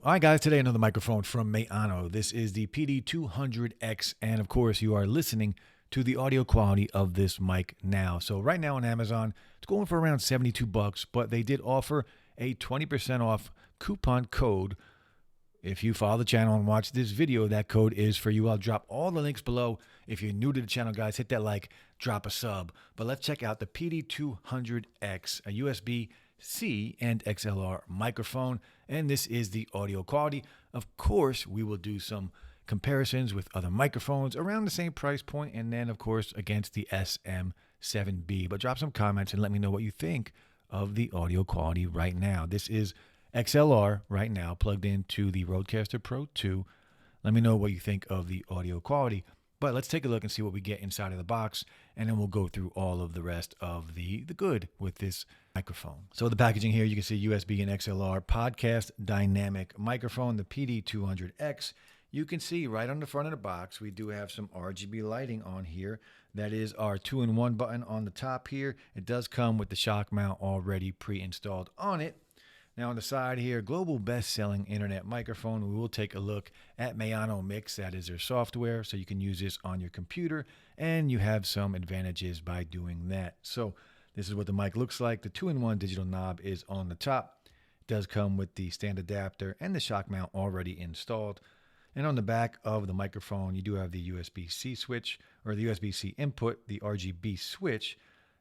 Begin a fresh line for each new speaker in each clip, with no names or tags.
All right, guys, today another microphone from Mayano. This is the PD200X, and of course, you are listening to the audio quality of this mic now. So right now on Amazon, it's going for around $72, but they did offer a 20% off coupon code. If you follow the channel and watch this video, that code is for you. I'll drop all the links below. If you're new to the channel, guys, hit that like, drop a sub. But let's check out the PD200X, a USB-C and XLR microphone. And this is the audio quality. Of course, we will do some comparisons with other microphones around the same price point, and then, of course, against the SM7B. But drop some comments and let me know what you think of the audio quality right now. This is XLR right now, plugged into the Rodecaster Pro 2. Let me know what you think of the audio quality. But let's take a look and see what we get inside of the box, and then we'll go through all of the rest of the good with this microphone. So the packaging here, you can see USB and XLR podcast dynamic microphone, the PD200X. You can see right on the front of the box, we do have some RGB lighting on here. That is our 2-in-1 button on the top here. It does come with the shock mount already pre-installed on it. Now on the side here, global best-selling internet microphone. We will take a look at Mayano Mix. That is their software, so you can use this on your computer, and you have some advantages by doing that. So this is what the mic looks like. The 2-in-1 digital knob is on the top. It does come with the stand adapter and the shock mount already installed. And on the back of the microphone, you do have the USB-C switch, or the USB-C input, the RGB switch,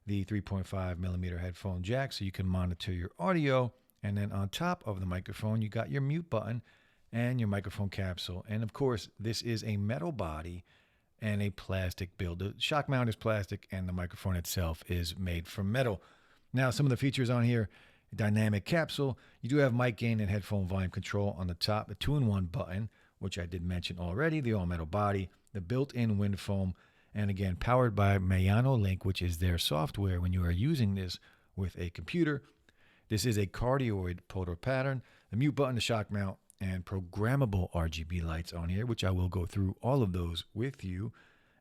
the 3.5 millimeter headphone jack, so you can monitor your audio. And then on top of the microphone, you got your mute button and your microphone capsule. And of course, this is a metal body and a plastic build. The shock mount is plastic and the microphone itself is made from metal. Now, some of the features on here, dynamic capsule. You do have mic gain and headphone volume control on the top, the 2-in-1 button, which I did mention already, the all-metal body, the built-in wind foam, and again, powered by Mayano Link, which is their software when you are using this with a computer. This is a cardioid polar pattern, the mute button, the shock mount, and programmable RGB lights on here, which I will go through all of those with you,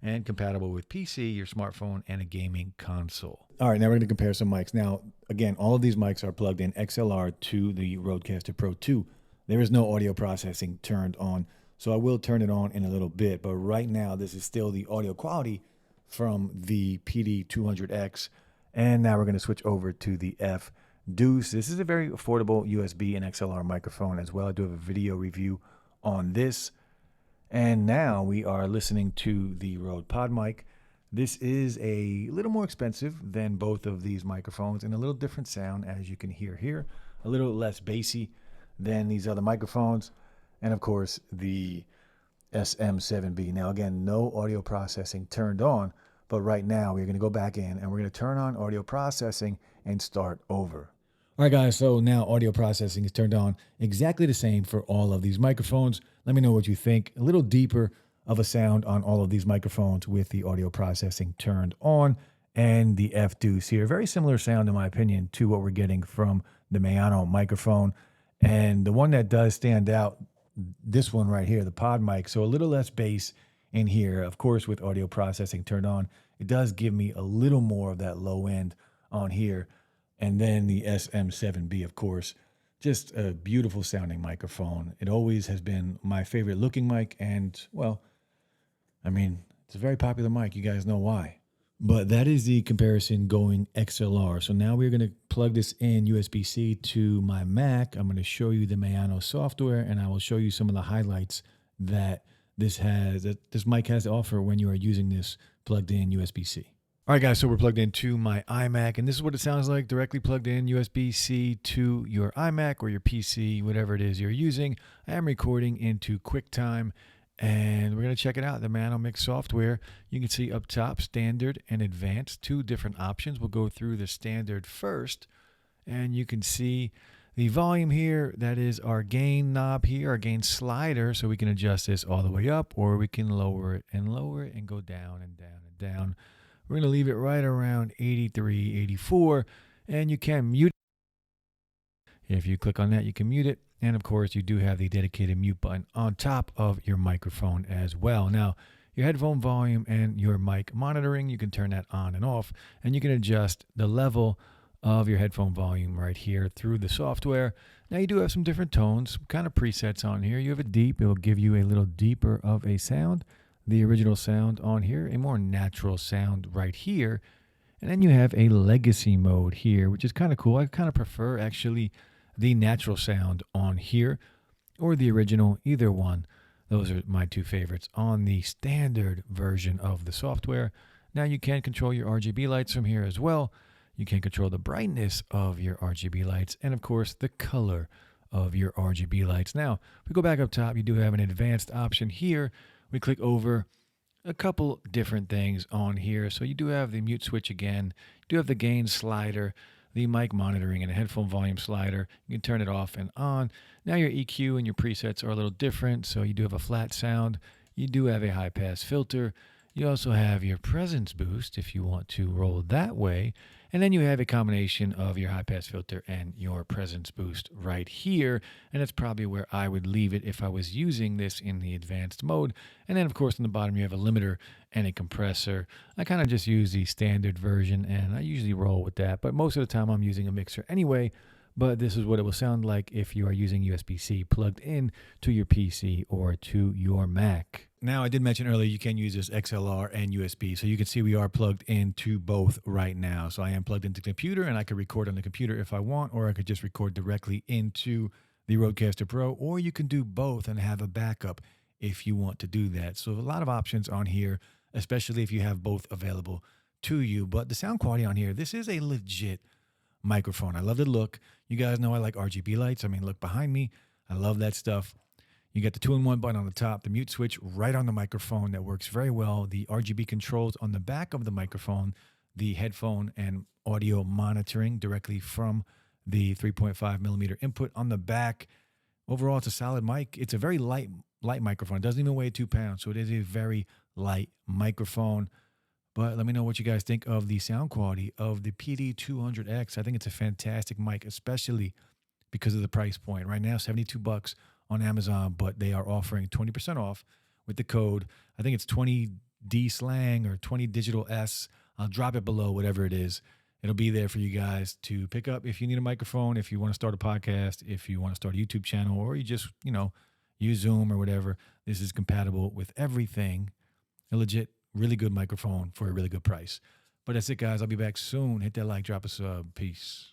and compatible with PC, your smartphone, and a gaming console. All right, now we're going to compare some mics. Now, again, all of these mics are plugged in XLR to the Rodecaster Pro 2. There is no audio processing turned on, so I will turn it on in a little bit, but right now this is still the audio quality from the PD200X, and now we're going to switch over to the F-Deuce. This is a very affordable USB and XLR microphone as well. I do have a video review on this, and now we are listening to the Rode PodMic. This is a little more expensive than both of these microphones and a little different sound, as you can hear here, a little less bassy than these other microphones, and of course the SM7B. Now again, no audio processing turned on, but right now we're going to go back in and we're going to turn on audio processing and start over. All right, guys, so now audio processing is turned on, exactly the same for all of these microphones. Let me know what you think. A little deeper of a sound on all of these microphones with the audio processing turned on, and the F-Deuce here. Very similar sound, in my opinion, to what we're getting from the Mayano microphone. And the one that does stand out, this one right here, the PodMic, so a little less bass in here. Of course, with audio processing turned on, it does give me a little more of that low end on here. And then the SM7B, of course, just a beautiful sounding microphone. It always has been my favorite looking mic, and well, I mean, it's a very popular mic. You guys know why. But that is the comparison going XLR. So now we're going to plug this in USB-C to my Mac. I'm going to show you the Mayano software, and I will show you some of the highlights that this mic has to offer when you are using this plugged in USB-C. All right, guys, so we're plugged into my iMac, and this is what it sounds like directly plugged in USB-C to your iMac or your PC, whatever it is you're using. I am recording into QuickTime, and we're going to check it out, the Mayano Mix software. You can see up top, standard and advanced, two different options. We'll go through the standard first, and you can see the volume here. That is our gain knob here, our gain slider, so we can adjust this all the way up, or we can lower it and go down and down and down. We're going to leave it right around 83, 84, and you can mute it. If you click on that, you can mute it. And of course, you do have the dedicated mute button on top of your microphone as well. Now, your headphone volume and your mic monitoring, you can turn that on and off, and you can adjust the level of your headphone volume right here through the software. Now you do have some different tones, kind of presets on here. You have a deep, it will give you a little deeper of a sound. The original sound on here, a more natural sound right here. And then you have a legacy mode here, which is kind of cool. I kind of prefer actually the natural sound on here or the original, either one. Those are my two favorites on the standard version of the software. Now you can control your RGB lights from here as well. You can control the brightness of your RGB lights and, of course, the color of your RGB lights. Now, if we go back up top, you do have an advanced option here. We click over a couple different things on here. So you do have the mute switch again. You do have the gain slider, the mic monitoring, and a headphone volume slider. You can turn it off and on. Now your EQ and your presets are a little different. So you do have a flat sound. You do have a high pass filter. You also have your presence boost if you want to roll that way. And then you have a combination of your high pass filter and your presence boost right here. And that's probably where I would leave it if I was using this in the advanced mode. And then, of course, on the bottom, you have a limiter and a compressor. I kind of just use the standard version, and I usually roll with that. But most of the time, I'm using a mixer anyway. But this is what it will sound like if you are using USB-C plugged in to your PC or to your Mac. Now, I did mention earlier you can use this XLR and USB, so you can see we are plugged into both right now. So I am plugged into the computer, and I could record on the computer if I want, or I could just record directly into the Rodecaster Pro, or you can do both and have a backup if you want to do that. So a lot of options on here, especially if you have both available to you. But the sound quality on here, this is a legit microphone. I love the look. You guys know I like RGB lights. I mean, look behind me. I love that stuff. You got the 2-in-1 button on the top, the mute switch right on the microphone that works very well. The RGB controls on the back of the microphone, the headphone and audio monitoring directly from the 3.5 millimeter input on the back. Overall, it's a solid mic. It's a very light microphone. It doesn't even weigh 2 pounds, so it is a very light microphone. But let me know what you guys think of the sound quality of the PD200X. I think it's a fantastic mic, especially because of the price point. Right now, $72 on Amazon, but they are offering 20% off with the code. I think it's 20D slang or 20 digital S. I'll drop it below, whatever it is. It'll be there for you guys to pick up if you need a microphone, if you want to start a podcast, if you want to start a YouTube channel, or you just, use Zoom or whatever. This is compatible with everything. A legit, really good microphone for a really good price. But that's it, guys. I'll be back soon. Hit that like, drop a sub. Peace.